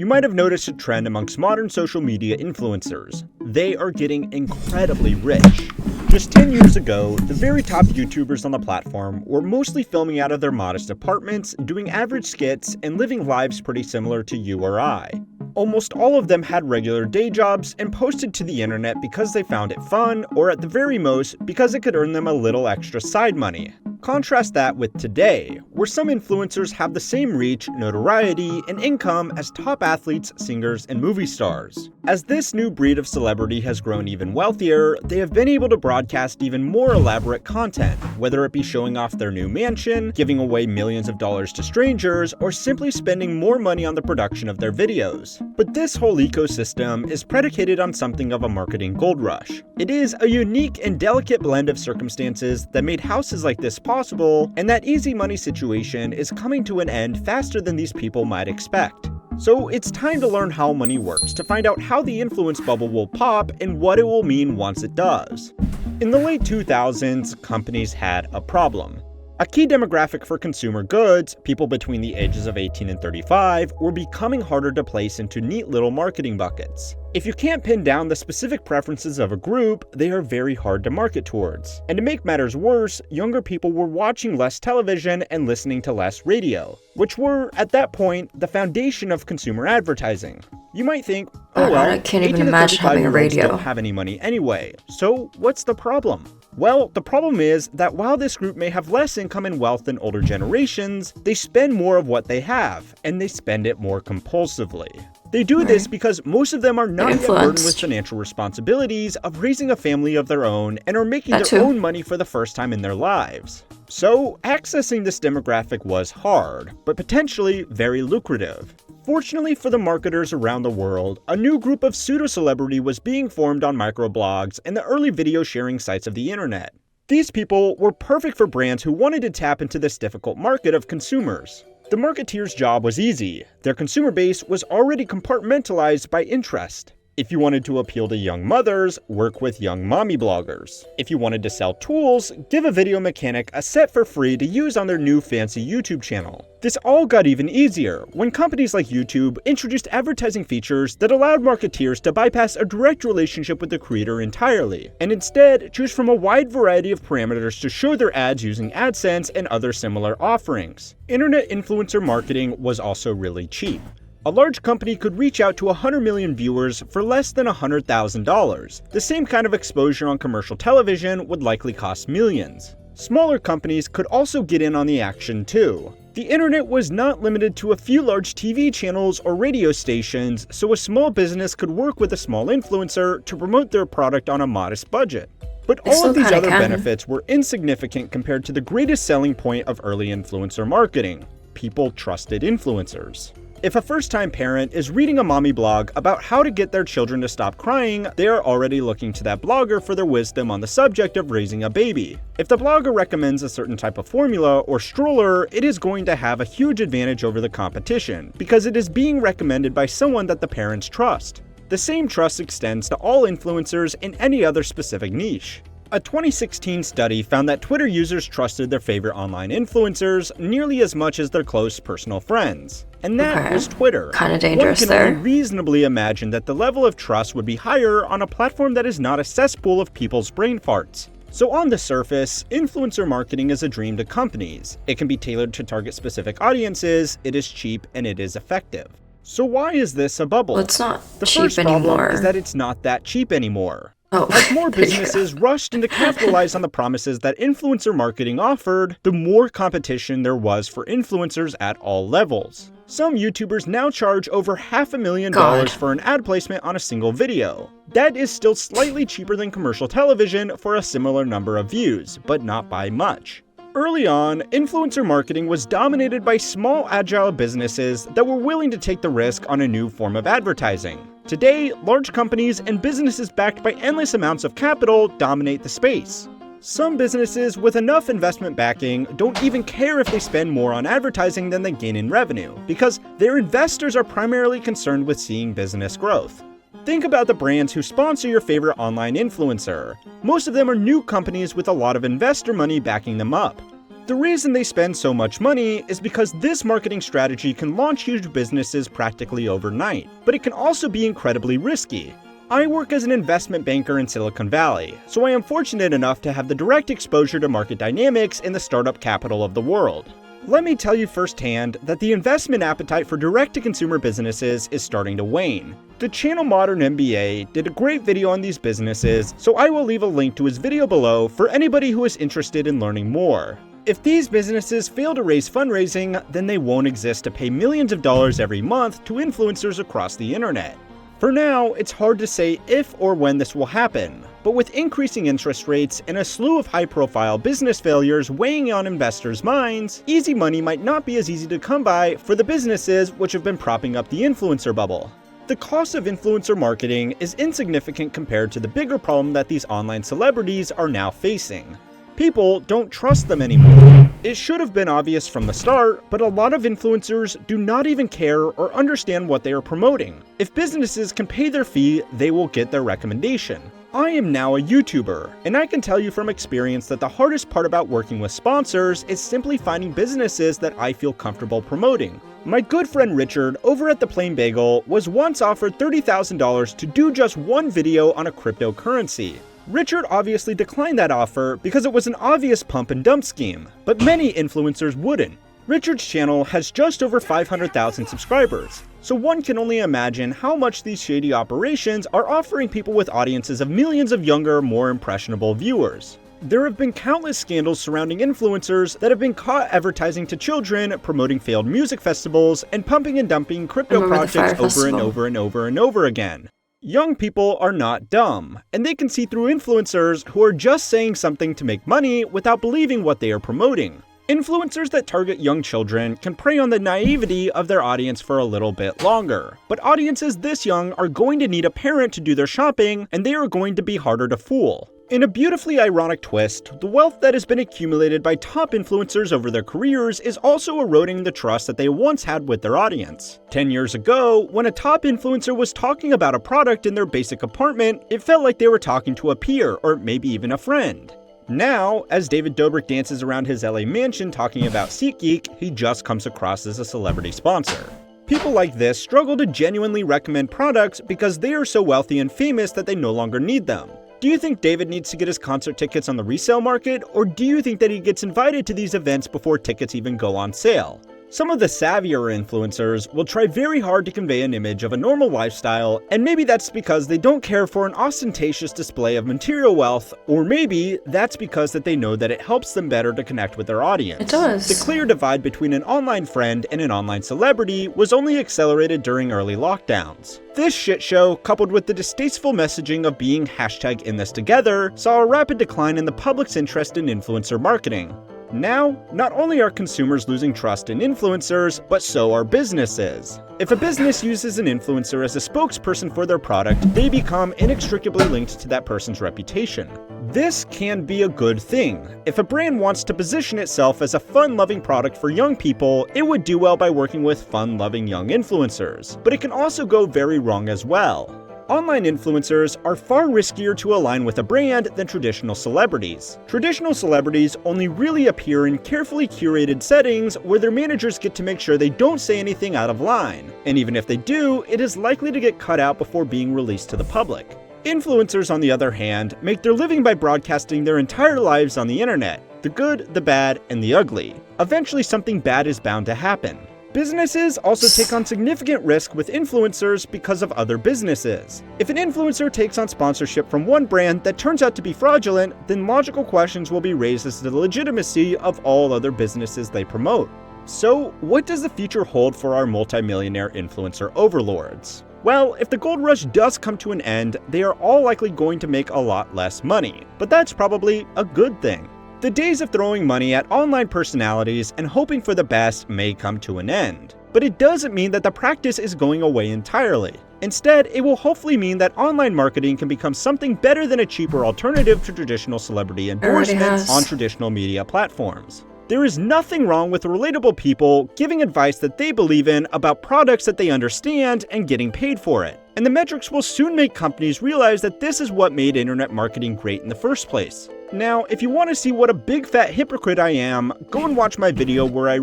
You might have noticed a trend amongst modern social media influencers. They are getting incredibly rich. Just 10 years ago, the very top YouTubers on the platform were mostly filming out of their modest apartments, doing average skits, and living lives pretty similar to you or I. Almost all of them had regular day jobs and posted to the internet because they found it fun, or at the very most, because it could earn them a little extra side money. Contrast that with today, where some influencers have the same reach, notoriety, and income as top athletes, singers, and movie stars. As this new breed of celebrity has grown even wealthier, they have been able to broadcast even more elaborate content, whether it be showing off their new mansion, giving away millions of dollars to strangers, or simply spending more money on the production of their videos. But this whole ecosystem is predicated on something of a marketing gold rush. It is a unique and delicate blend of circumstances that made houses like this possible, and that easy money situation is coming to an end faster than these people might expect. So it's time to learn how money works to find out how the influence bubble will pop and what it will mean once it does. In the late 2000s, companies had a problem. A key demographic for consumer goods, people between the ages of 18 and 35, were becoming harder to place into neat little marketing buckets. If you can't pin down the specific preferences of a group, they are very hard to market towards. And to make matters worse, younger people were watching less television and listening to less radio, which were, at that point, the foundation of consumer advertising. You might think, oh well, I can't even imagine having a radio. Don't have any money anyway, so what's the problem? Well, the problem is that while this group may have less income and wealth than older generations, they spend more of what they have, and they spend it more compulsively. They do this because most of them are not yet burdened with financial responsibilities of raising a family of their own and are making their own money for the first time in their lives. So, accessing this demographic was hard, but potentially very lucrative. Fortunately for the marketers around the world, a new group of pseudo-celebrity was being formed on microblogs and the early video sharing sites of the internet. These people were perfect for brands who wanted to tap into this difficult market of consumers. The marketeer's job was easy. Their consumer base was already compartmentalized by interest. If you wanted to appeal to young mothers, work with young mommy bloggers. If you wanted to sell tools, give a video mechanic a set for free to use on their new fancy YouTube channel. This all got even easier when companies like YouTube introduced advertising features that allowed marketeers to bypass a direct relationship with the creator entirely, and instead choose from a wide variety of parameters to show their ads using AdSense and other similar offerings. Internet influencer marketing was also really cheap. A large company could reach out to 100 million viewers for less than $100,000. The same kind of exposure on commercial television would likely cost millions. Smaller companies could also get in on the action too. The internet was not limited to a few large TV channels or radio stations, so a small business could work with a small influencer to promote their product on a modest budget. But all of these other benefits were insignificant compared to the greatest selling point of early influencer marketing: people trusted influencers. If a first-time parent is reading a mommy blog about how to get their children to stop crying, they are already looking to that blogger for their wisdom on the subject of raising a baby. If the blogger recommends a certain type of formula or stroller, it is going to have a huge advantage over the competition, because it is being recommended by someone that the parents trust. The same trust extends to all influencers in any other specific niche. A 2016 study found that Twitter users trusted their favorite online influencers nearly as much as their close personal friends. And that was Twitter. Kind of dangerous One can only reasonably imagine that the level of trust would be higher on a platform that is not a cesspool of people's brain farts. So on the surface, influencer marketing is a dream to companies. It can be tailored to target specific audiences, it is cheap, and it is effective. So why is this a bubble? Well, it's not the cheap first anymore. problem is that it's not that cheap anymore. Oh, As more businesses rushed in to capitalize on the promises that influencer marketing offered, the more competition there was for influencers at all levels. Some YouTubers now charge over $500,000 for an ad placement on a single video. That is still slightly cheaper than commercial television for a similar number of views, but not by much. Early on, influencer marketing was dominated by small, agile businesses that were willing to take the risk on a new form of advertising. Today, large companies and businesses backed by endless amounts of capital dominate the space. Some businesses with enough investment backing don't even care if they spend more on advertising than they gain in revenue, because their investors are primarily concerned with seeing business growth. Think about the brands who sponsor your favorite online influencer. Most of them are new companies with a lot of investor money backing them up. The reason they spend so much money is because this marketing strategy can launch huge businesses practically overnight, but it can also be incredibly risky. I work as an investment banker in Silicon Valley, so I am fortunate enough to have the direct exposure to market dynamics in the startup capital of the world. Let me tell you firsthand that the investment appetite for direct-to-consumer businesses is starting to wane. The channel Modern MBA did a great video on these businesses, so I will leave a link to his video below for anybody who is interested in learning more. If these businesses fail to raise fundraising, then they won't exist to pay millions of dollars every month to influencers across the internet. For now, it's hard to say if or when this will happen, but with increasing interest rates and a slew of high-profile business failures weighing on investors' minds, easy money might not be as easy to come by for the businesses which have been propping up the influencer bubble. The cost of influencer marketing is insignificant compared to the bigger problem that these online celebrities are now facing. People don't trust them anymore. It should have been obvious from the start, but a lot of influencers do not even care or understand what they are promoting. If businesses can pay their fee, they will get their recommendation. I am now a YouTuber, and I can tell you from experience that the hardest part about working with sponsors is simply finding businesses that I feel comfortable promoting. My good friend Richard over at The Plain Bagel was once offered $30,000 to do just one video on a cryptocurrency. Richard obviously declined that offer because it was an obvious pump and dump scheme, but many influencers wouldn't. Richard's channel has just over 500,000 subscribers, so one can only imagine how much these shady operations are offering people with audiences of millions of younger, more impressionable viewers. There have been countless scandals surrounding influencers that have been caught advertising to children, promoting failed music festivals, and pumping and dumping crypto projects over and over and over and over again. Young people are not dumb, and they can see through influencers who are just saying something to make money without believing what they are promoting. Influencers that target young children can prey on the naivety of their audience for a little bit longer, but audiences this young are going to need a parent to do their shopping, and they are going to be harder to fool. In a beautifully ironic twist, the wealth that has been accumulated by top influencers over their careers is also eroding the trust that they once had with their audience. 10 years ago, when a top influencer was talking about a product in their basic apartment, it felt like they were talking to a peer or maybe even a friend. Now, as David Dobrik dances around his LA mansion talking about SeatGeek, he just comes across as a celebrity sponsor. People like this struggle to genuinely recommend products because they are so wealthy and famous that they no longer need them. Do you think David needs to get his concert tickets on the resale market, or do you think that he gets invited to these events before tickets even go on sale? Some of the savvier influencers will try very hard to convey an image of a normal lifestyle, and maybe that's because they don't care for an ostentatious display of material wealth, or maybe that's because that they know that it helps them better to connect with their audience. It does. The clear divide between an online friend and an online celebrity was only accelerated during early lockdowns. This shit show, coupled with the distasteful messaging of being #InThis saw a rapid decline in the public's interest in influencer marketing. Now, not only are consumers losing trust in influencers, but so are businesses. If a business uses an influencer as a spokesperson for their product, they become inextricably linked to that person's reputation. This can be a good thing. If a brand wants to position itself as a fun-loving product for young people, it would do well by working with fun-loving young influencers. But it can also go very wrong as well. Online influencers are far riskier to align with a brand than traditional celebrities. Traditional celebrities only really appear in carefully curated settings where their managers get to make sure they don't say anything out of line. And even if they do, it is likely to get cut out before being released to the public. Influencers, on the other hand, make their living by broadcasting their entire lives on the internet. The good, the bad, and the ugly. Eventually something bad is bound to happen. Businesses also take on significant risk with influencers because of other businesses. If an influencer takes on sponsorship from one brand that turns out to be fraudulent, then logical questions will be raised as to the legitimacy of all other businesses they promote. So, what does the future hold for our multimillionaire influencer overlords? Well, if the gold rush does come to an end, they are all likely going to make a lot less money. But that's probably a good thing. The days of throwing money at online personalities and hoping for the best may come to an end. But it doesn't mean that the practice is going away entirely. Instead, it will hopefully mean that online marketing can become something better than a cheaper alternative to traditional celebrity endorsements on traditional media platforms. There is nothing wrong with relatable people giving advice that they believe in about products that they understand and getting paid for it. And the metrics will soon make companies realize that this is what made internet marketing great in the first place. Now, if you want to see what a big fat hypocrite I am, go and watch my video where I